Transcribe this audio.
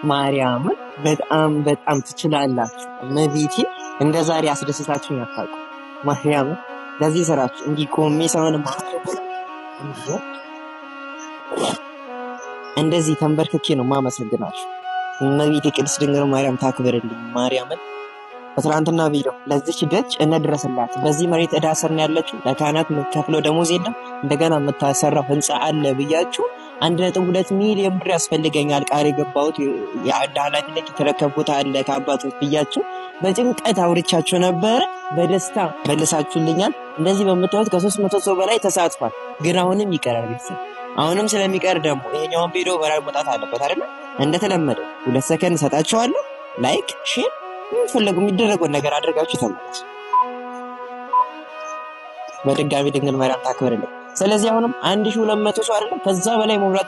ማርያም በጣም በጣም ትችላላችሁ። እመቤቴ እንደ ዛሬ አስደስታችሁኝ አታውቁም። ማርያም ለዚህ ስራችሁ እንዲህ ቆሜ ሰውን ማድረግ እንደዚህ ተንበርክኬ ነው ማመሰግናችሁ። እመቤቴ ቅድስት ድንግል ማርያም ታክብርልኝ። ማርያምን በትናንትና ቪዲዮ ለዚች ደጅ እንድረስላት በዚህ መሬት ዕዳ ስር ነው ያለችው። ለካህናት የምትከፍለው ደሞዝ የለም፣ እንደገና የምታሰራው ህንፃ አለ ብያችሁ 1.2 ሚሊዮን ብር ያስፈልገኛል ቃል የገባሁት የአንድ ኃላፊነት የተረከብኩት አለ ከአባቶች ብያችሁ በጭንቀት አውርቻችሁ ነበረ። በደስታ መልሳችሁልኛል። እንደዚህ በምታዩት ከ300 ሰው በላይ ተሳትፏል። ግን አሁንም ይቀራል ቤተሰብ። አሁንም ስለሚቀር ደግሞ ይሄኛውን ቪዲዮ በራይ መውጣት አለበት አይደል? እንደተለመደው 2 ሰከንድ ሰጣችኋለሁ። ላይክ ሼር የምትፈልጉ የሚደረገውን ነገር አድርጋችሁ ተመለሱ። በድጋሚ ድንግል ማርያም ታክብርልኝ። ስለዚህ አሁንም 1200 ሰው አይደለም ከዛ በላይ መሙላት